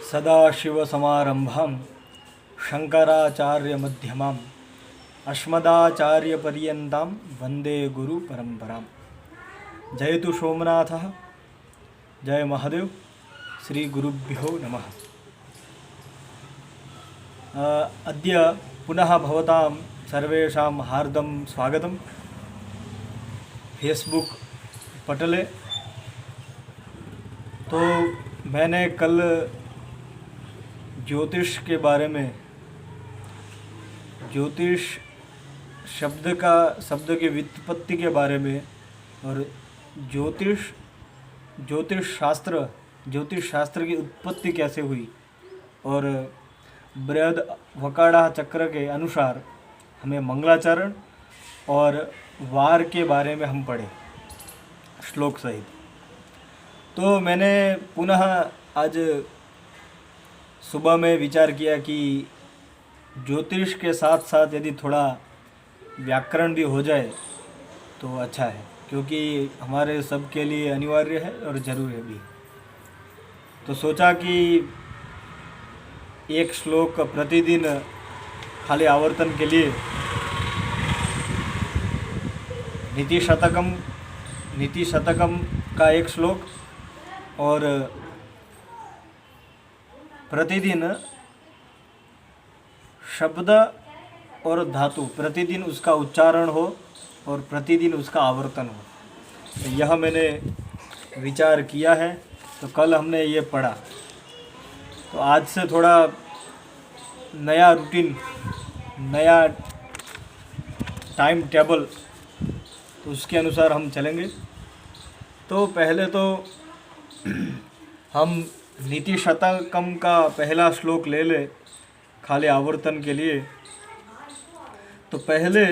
सदाशिवसमारम्भां शङ्कराचार्यमध्यमाम् अस्मदाचार्यपर्यन्तां वन्दे गुरुपरम्परां। जयतु सोमनाथः, जय महादेव। श्री गुरुभ्यो नमः। अद्य पुनः भवतां सर्वेषां हार्दं स्वागतं फेसबुक पटले। तो मैंने कल ज्योतिष के बारे में, ज्योतिष शब्द की व्युत्पत्ति के बारे में और ज्योतिष शास्त्र की उत्पत्ति कैसे हुई और बृहद वकाड़ा चक्र के अनुसार हमें मंगलाचरण और वार के बारे में हम पढ़े श्लोक सहित। तो मैंने पुनः आज सुबह में विचार किया कि ज्योतिष के साथ साथ यदि थोड़ा व्याकरण भी हो जाए तो अच्छा है, क्योंकि हमारे सब के लिए अनिवार्य है और ज़रूरी है भी। तो सोचा कि एक श्लोक प्रतिदिन खाली आवर्तन के लिए नीति शतकम का एक श्लोक और प्रतिदिन शब्द और धातु प्रतिदिन उसका उच्चारण हो और प्रतिदिन उसका आवर्तन हो। तो यह मैंने विचार किया है। तो कल हमने ये पढ़ा, तो आज से थोड़ा नया रूटीन, नया टाइम टेबल, तो उसके अनुसार हम चलेंगे। तो पहले तो हम नीति शतकम का पहला श्लोक ले ले खाली आवर्तन के लिए। तो पहले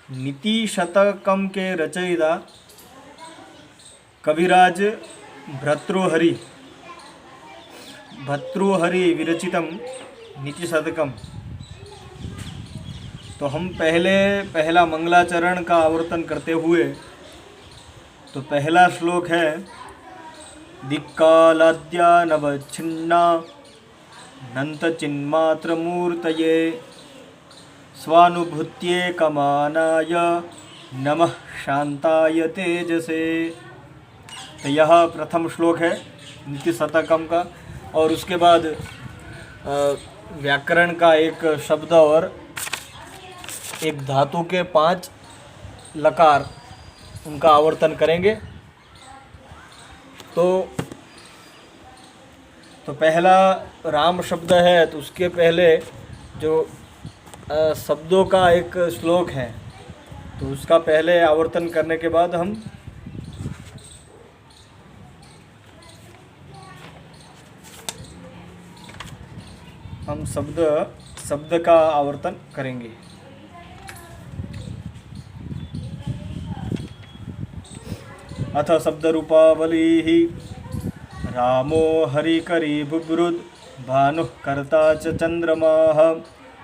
नीति शतकम के रचयिता कविराज भर्तृहरि विरचितम नीति शतकम। तो हम पहला मंगलाचरण का आवर्तन करते हुए, तो पहला श्लोक है दिक्कालाद्या नवच्छिन्ना नन्तचिन्मात्रमूर्तये स्वानुभूत्येकमानाय नमः शांताय तेजसे। तो यह प्रथम श्लोक है नीति शतकम का। और उसके बाद व्याकरण का एक शब्द और एक धातु के 5 लकार, उनका आवर्तन करेंगे। तो पहला राम शब्द है, तो उसके पहले जो शब्दों का एक श्लोक है, तो उसका पहले आवर्तन करने के बाद हम शब्द का आवर्तन करेंगे। अथ शब्द रूपावली रामो हरिकरी बुब्रुद भानुः कर्ता च चंद्रमाः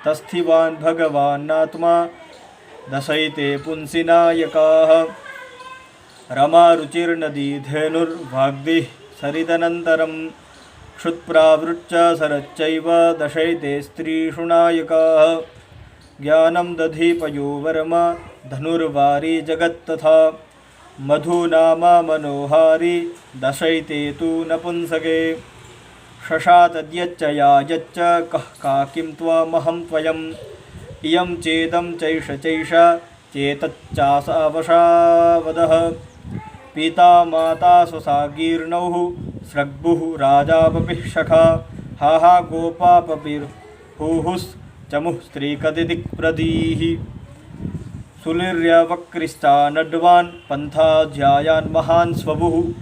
तस्थिवान् भगवान्नात्मा दशैते पुंसि नायकाः रमा रुचिर्नदी धेनुर्वाग्दिः सरिदनन्तरं क्षुत्प्रावृच्च सरच्चैव दशैते स्त्रीषु नायकाः ज्ञानं दधीपयो वर्मा धनुर्वारी जगत्तथा मधुनामा मनोहारी दशैते तु नपुंसके शशातद्यच्च यायच्च कः काकिं त्वमहं त्वयम् इयं चेदं चैष चेतच्चासावशावदः पिता माता स्वसागीर्णौ स्रग्भुः राजापपिः सखा हा गोपापपिर्हुहुश्चमुः स्त्रीकदिदिक्प्रदीः सुलिर्यवक्रिस्ता नड्वान् पंथा ध्यायान् महान् स्वभुः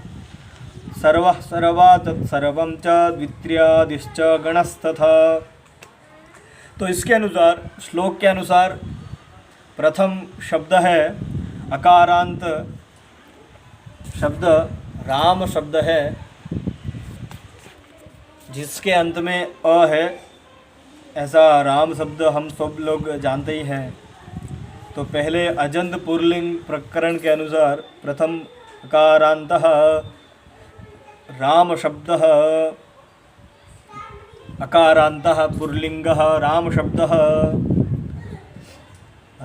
सर्वः सर्वा तत्सर्वं च द्वित्र्यादिश्च गणस्तथा। तो इसके अनुसार, श्लोक के अनुसार प्रथम शब्द है अकारांत शब्द, राम शब्द है, जिसके अंत में अ है। ऐसा राम शब्द हम सब लोग जानते ही हैं। तो पहले अजंत पुरलिंग प्रकरण के अनुसार प्रथम कारांतः राम शब्दः अकारान्तः पुल्लिङ्गः रामशब्दः।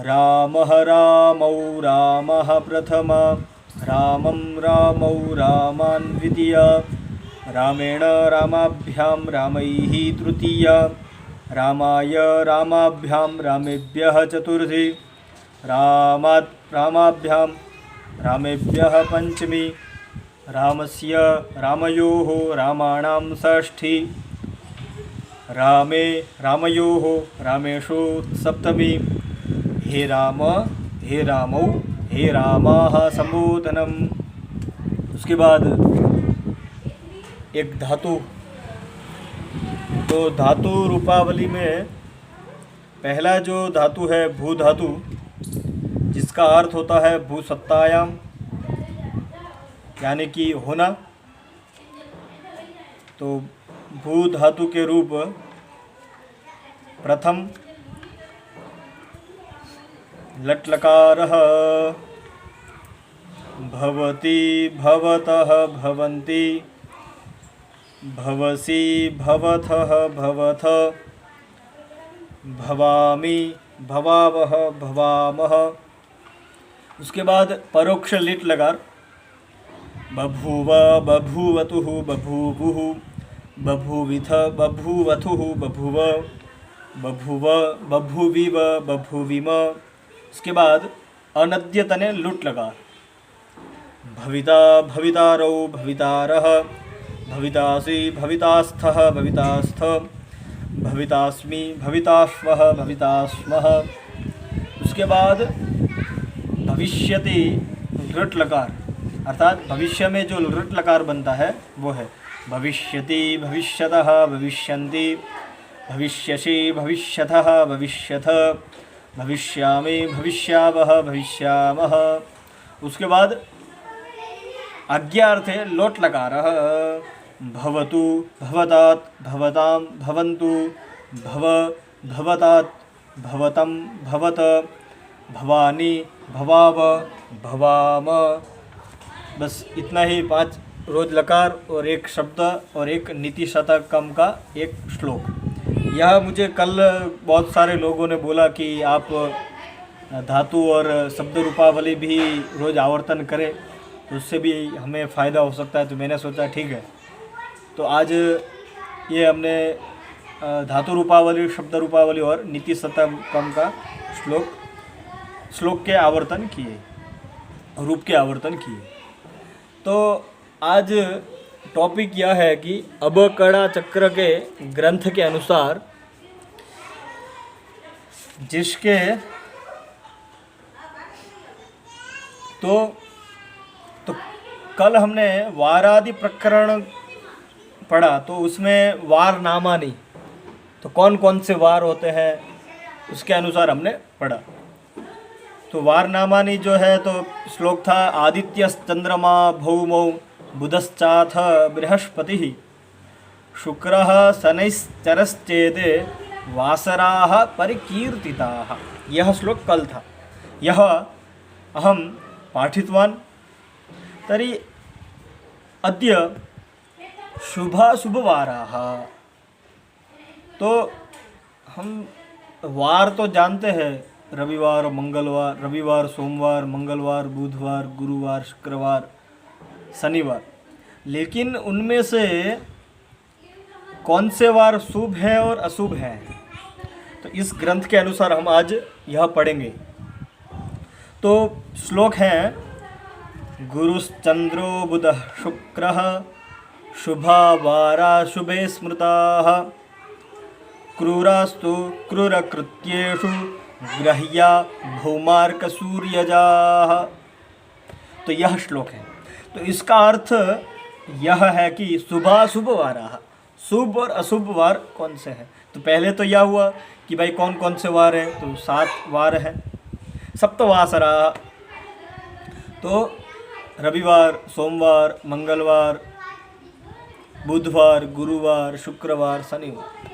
रामः रामौ रामः प्रथम, रामं रामौ रामान् द्वितीय, रामेण रामाभ्यां रामैः तृतीय, रामाय रामाभ्यां रामेभ्यः चतुर्थी, रामात् रामाभ्यां रामेभ्यः पंचमी, रामस्य रामयोः रामाणां षष्ठी, रामे रामयोः रामेषु सप्तमी। हे राम हे रामौ हे रामाः संबोधनम। उसके बाद एक धातु, तो धातु रूपावली में पहला जो धातु है भू धातु, जिसका अर्थ होता है भूसत्तायाम, यानी कि होना। तो भू धातु के रूप प्रथम लट् लकारः, भवति भवतः भवन्ति, भवसि भवथः भवथ, भवामि भवावः भवामः। उसके बाद परोक्ष लिट् लकार, बभूव बभूवतुः बभूवुः, बभूविथ बभूवथुः बभूव, बभूव बभूविव बभूविम। उसके बाद अनद्यतने लुट् लकार, भविता भवितारौ भवितारः, भवितासि भवितास्थः भवितास्थ, भवितास्मि भविताश्वः भवितास्मः। उसके बाद भविष्यति लृट् लकार, अर्थात भविष्य में जो लृट् लकार बनता है वो है भविष्यति भविष्यतः भविष्यन्ति, भविष्यसि भविष्यथः भविष्यथ, भविष्यामि भविष्यावः भविष्यामः। उसके बाद आज्ञार्थे लोट् लकारः, भवतु भवतात् भवतां भवन्तु, भव भवतात् भवतं भवत, भवानी भवाव भवाम। बस इतना ही, 5 रोज लकार और एक शब्द और एक नीति शतकम का एक श्लोक। यह मुझे कल बहुत सारे लोगों ने बोला कि आप धातु और शब्द रूपावली भी रोज़ आवर्तन करें, तो उससे भी हमें फ़ायदा हो सकता है। तो मैंने सोचा ठीक है, तो आज ये हमने धातु रूपावली, शब्द रूपावली और नीति शतकम का श्लोक के आवर्तन किए, रूप के आवर्तन किए। तो आज टॉपिक यह है कि अबकड़ा चक्र के ग्रंथ के अनुसार जिसके तो कल हमने वारादि प्रकरण पढ़ा, तो उसमें वार नामानी, तो कौन कौन से वार होते हैं उसके अनुसार हमने पढ़ा। तो वार नामानी जो है, तो श्लोक था आदित्य चंद्रमा भौमौ बुधश्चाथ बृहस्पतिः शुक्रः शनैश्चरश्चेते वासराः परिकीर्तिताः। यह श्लोक कल था, यह अहम पाठितवान्। तर्हि अद्य शुभाशुभवाराः। तो हम वार तो जानते हैं, रविवार मंगलवार, रविवार सोमवार मंगलवार बुधवार गुरुवार शुक्रवार शनिवार, लेकिन उनमें से कौन से वार शुभ है और अशुभ है, तो इस ग्रंथ के अनुसार हम आज यह पढ़ेंगे। तो श्लोक है गुरुश्चंद्रो बुधः शुक्रः शुभा वारा शुभे स्मृताः क्रूरास्तु क्रूरकृत्येषु ग्रह्या भौमार्कसूर्यजाः। तो यह श्लोक है। तो इसका अर्थ यह है कि शुभाशुभ वाराः, शुभ और अशुभ वार कौन से हैं। तो पहले तो यह हुआ कि भाई कौन कौन से वार हैं, तो 7 वार हैं। सप्तवासरा, तो रविवार सोमवार मंगलवार बुधवार गुरुवार शुक्रवार शनिवार।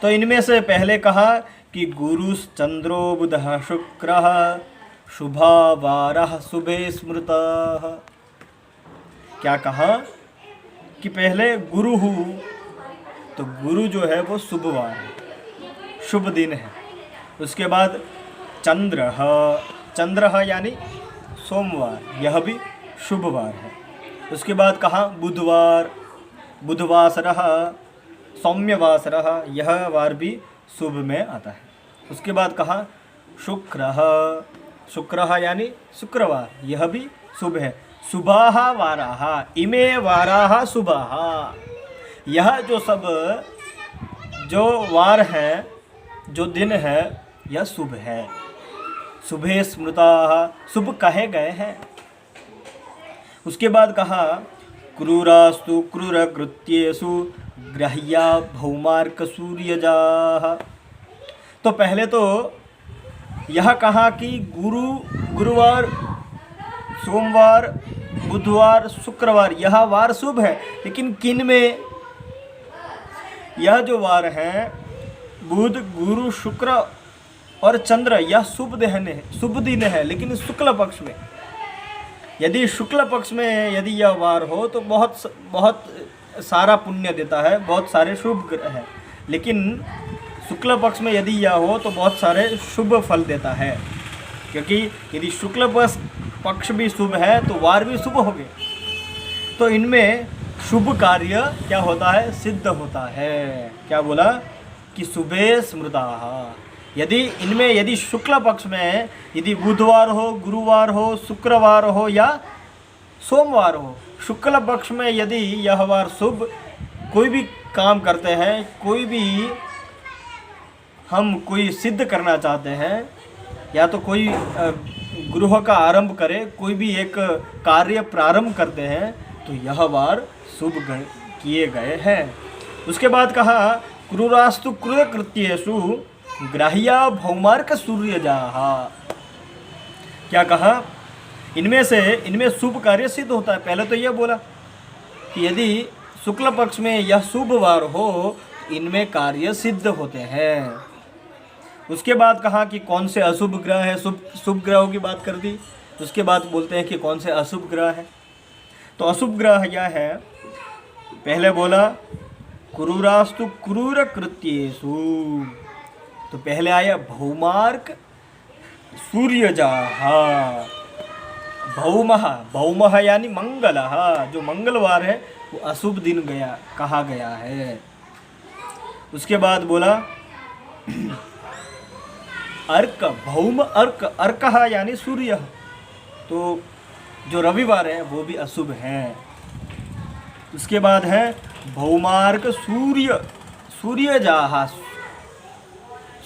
तो इनमें से पहले कहा कि गुरुश्चंद्रो बुधः शुक्रः शुभा वारः शुभे स्मृतः। क्या कहा कि पहले गुरु तो गुरु जो है वो शुभ वार है, शुभ दिन है। उसके बाद चंद्र यानी सोमवार, यह भी शुभ वार है। उसके बाद कहा बुधवार, बुधवासरः, सौम्यवासरः, यह वार भी शुभ में आता है। उसके बाद कहा शुक्रः यानी शुक्रवार, यह भी शुभ है। शुभाः वाराः, इमे वाराः शुभाः, यह जो वार है, जो दिन है, यह शुभ है। शुभे स्मृताः, शुभ कहे गए हैं। उसके बाद कहा क्रूरास्तु क्रूरकृत्येषु ग्राह्या भौमार्क सूर्यजाः। तो पहले तो यह कहा कि गुरुवार, सोमवार, बुधवार, शुक्रवार, यह वार शुभ है। लेकिन किन में? यह जो वार है बुध, गुरु, शुक्र और चंद्र, यह शुभ दिन है, लेकिन शुक्ल पक्ष में। यदि शुक्ल पक्ष में यदि यह वार हो तो बहुत सारा पुण्य देता है, बहुत सारे शुभ ग्रह है। लेकिन शुक्ल पक्ष में यदि यह हो तो बहुत सारे शुभ फल देता है, क्योंकि यदि शुक्ल पक्ष भी शुभ है तो वार भी शुभ हो गए। तो इनमें शुभ कार्य क्या होता है? सिद्ध होता है। क्या बोला कि शुभे स्मृताः। यदि शुक्ल पक्ष में यदि बुधवार हो, गुरुवार हो, शुक्रवार हो या सोमवार हो, शुक्ल पक्ष में यदि यह वार शुभ, कोई भी काम करते हैं, हम कोई सिद्ध करना चाहते हैं, या तो कोई गृह का आरंभ करे, कोई भी एक कार्य प्रारंभ करते हैं, तो यह वार शुभ किए गए हैं। उसके बाद कहा क्रूरास्तु क्रूरकृत्येषु ग्राह्या भौमार्क सूर्यजाः। क्या कहा? इनमें शुभ कार्य सिद्ध होता है। पहले तो यह बोला कि यदि शुक्ल पक्ष में यह शुभ वार हो, इनमें कार्य सिद्ध होते हैं। उसके बाद कहा कि कौन से अशुभ ग्रह है, शुभ ग्रहों की बात कर दी। उसके बाद बोलते हैं कि कौन से अशुभ ग्रह है। तो अशुभ ग्रह यह है, पहले बोला क्रूरास्तु क्रूरकृत्येषु, तो पहले आया भौमार्क सूर्यजाः। भौमः यानी मंगलः, जो मंगलवार है वो अशुभ दिन कहा गया है। उसके बाद बोला अर्क, भौम अर्कः यानी सूर्य, तो जो रविवार है वो भी अशुभ है। उसके बाद है भौमार्क सूर्यजाः,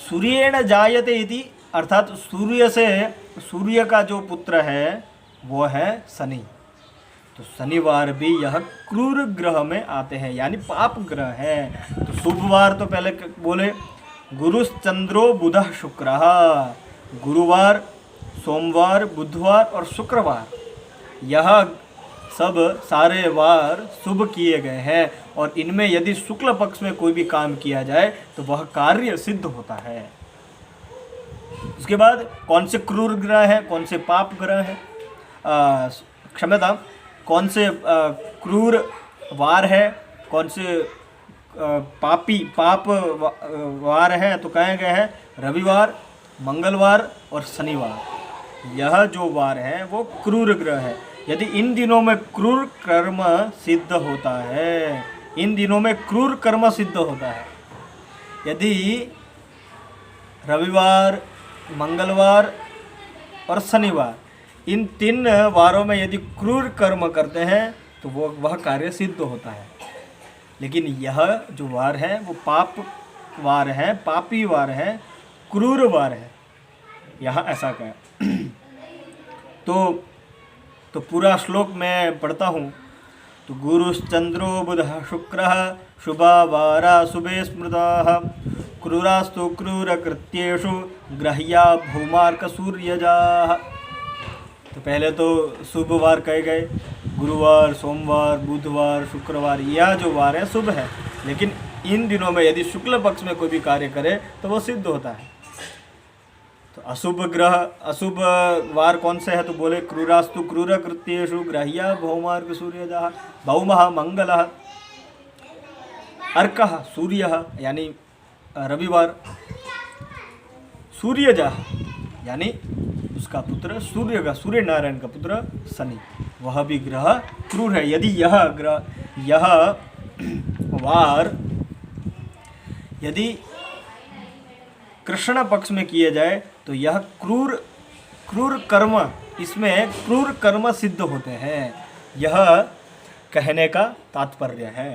सूर्येण जायते इति, अर्थात सूर्य का जो पुत्र है वो है शनि। तो शनिवार भी यह क्रूर ग्रह में आते हैं, यानी पाप ग्रह है। तो शुभवार तो पहले बोले गुरुश्चंद्रो बुधः शुक्रः, गुरुवार, सोमवार, बुधवार और शुक्रवार, यह सब सारे वार शुभ किए गए हैं। और इनमें यदि शुक्ल पक्ष में कोई भी काम किया जाए तो वह कार्य सिद्ध होता है। उसके बाद कौन से क्रूर ग्रह हैं, कौन से पाप ग्रह हैं, क्षम्यता, कौन से क्रूर वार है, कौन से पाप वार हैं, तो कहे गए हैं रविवार, मंगलवार और शनिवार। यह जो वार है वो क्रूर ग्रह है। यदि इन दिनों में क्रूर कर्म सिद्ध होता है, इन दिनों में क्रूर कर्म सिद्ध होता है, यदि रविवार, मंगलवार और शनिवार, इन 3 वारों में यदि क्रूर कर्म करते हैं तो वह कार्य सिद्ध होता है। लेकिन यह जो वार है वो पाप वार है, पापी वार है, क्रूर वार है, यहाँ ऐसा कहा। तो पूरा श्लोक मैं पढ़ता हूँ। तो गुरुश्चंद्रो बुधः शुक्रः शुभा वारा शुभे स्मृताः क्रूरास्तु क्रूरकृत्येषु ग्राह्या भौमार्क सूर्यजाः। तो पहले तो शुभ वार कहे गए, गुरुवार, सोमवार, बुधवार, शुक्रवार, यह जो वार है शुभ है। लेकिन इन दिनों में यदि शुक्ल पक्ष में कोई भी कार्य करे तो वो सिद्ध होता है। तो अशुभ वार कौन से है? तो बोले क्रूरास्तु क्रूरकृत्येषु ग्राह्या भौमार्क सूर्यजाः। भौमः मंगलः, अर्कः सूर्यः यानी रविवार, सूर्यजः यानी उसका पुत्र सूर्य का, सूर्य नारायण का पुत्र शनि, वह भी ग्रह क्रूर है। यदि यह वार यदि कृष्ण पक्ष में किए जाए तो यह क्रूर कर्म, इसमें क्रूर कर्म सिद्ध होते हैं, यह कहने का तात्पर्य है।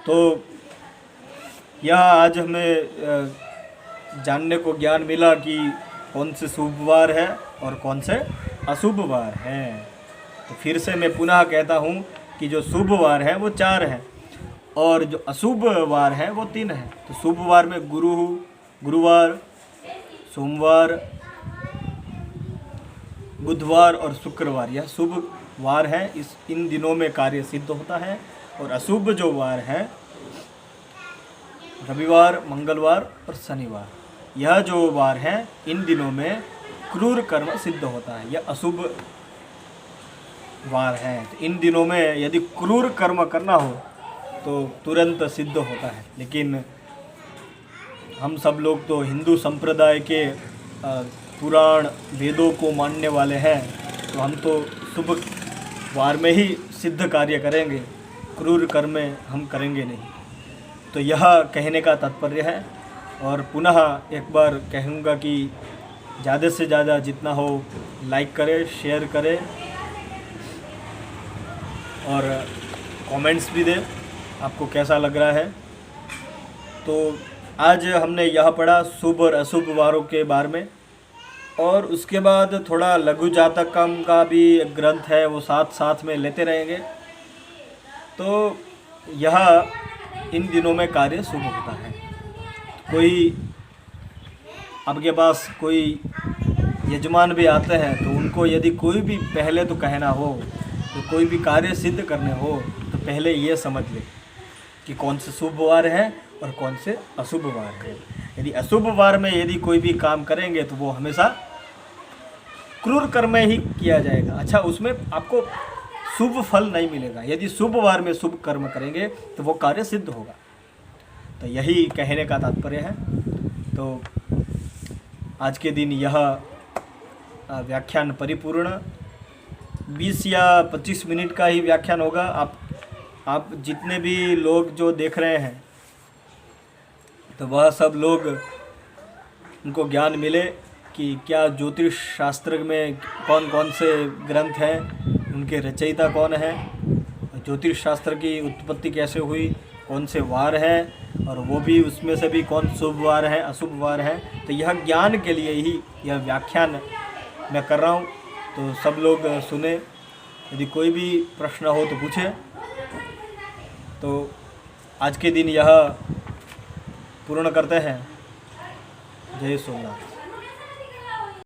तो यह आज हमें जानने को ज्ञान मिला कि कौन से शुभ वार है और कौन से अशुभ वार हैं। तो फिर से मैं पुनः कहता हूँ कि जो शुभ वार है वो 4 हैं और जो अशुभ वार है वो 3 हैं। तो शुभ वार में गुरुवार, सोमवार, बुधवार और शुक्रवार, यह शुभ वार है। इन दिनों में कार्य सिद्ध होता है। और अशुभ जो वार है रविवार, मंगलवार और शनिवार, यह जो वार है इन दिनों में क्रूर कर्म सिद्ध होता है, यह अशुभ वार है। तो इन दिनों में यदि क्रूर कर्म करना हो तो तुरंत सिद्ध होता है। लेकिन हम सब लोग तो हिंदू संप्रदाय के पुराण वेदों को मानने वाले हैं, तो हम तो शुभ वार में ही सिद्ध कार्य करेंगे, क्रूर कर्म हम करेंगे नहीं। तो यह कहने का तात्पर्य है। और पुनः एक बार कहूँगा कि ज़्यादा से ज़्यादा जितना हो लाइक करें, शेयर करें और कमेंट्स भी दें आपको कैसा लग रहा है। तो आज हमने यह पढ़ा शुभ और अशुभ वारों के बारे में, और उसके बाद थोड़ा लघु जातकम का भी ग्रंथ है, वो साथ में लेते रहेंगे। तो यह इन दिनों में कार्य शुभ होता है। कोई आपके पास कोई यजमान भी आते हैं तो उनको यदि कोई भी पहले तो कहना हो, तो कोई भी कार्य सिद्ध करने हो तो पहले ये समझ ले कि कौन से शुभ वार है और कौन से अशुभ वार है। यदि अशुभ वार में यदि कोई भी काम करेंगे तो वो हमेशा क्रूर कर्म ही किया जाएगा। अच्छा, उसमें आपको शुभ फल नहीं मिलेगा। यदि शुभ वार में शुभ कर्म करेंगे तो वो कार्य सिद्ध होगा। तो यही कहने का तात्पर्य है। तो आज के दिन यह व्याख्यान परिपूर्ण 20 या 25 मिनट का ही व्याख्यान होगा। आप जितने भी लोग जो देख रहे हैं तो वह सब लोग उनको ज्ञान मिले कि क्या ज्योतिष शास्त्र में कौन कौन से ग्रंथ हैं, उनके रचयिता कौन है, ज्योतिष शास्त्र की उत्पत्ति कैसे हुई, कौन से वार हैं और वो भी उसमें से भी कौन शुभ वार है अशुभ वार है। तो यह ज्ञान के लिए ही यह व्याख्यान मैं कर रहा हूँ। तो सब लोग सुने, यदि कोई भी प्रश्न हो तो पूछे। तो आज के दिन यह पूर्ण करते हैं। जय सोमनाथ।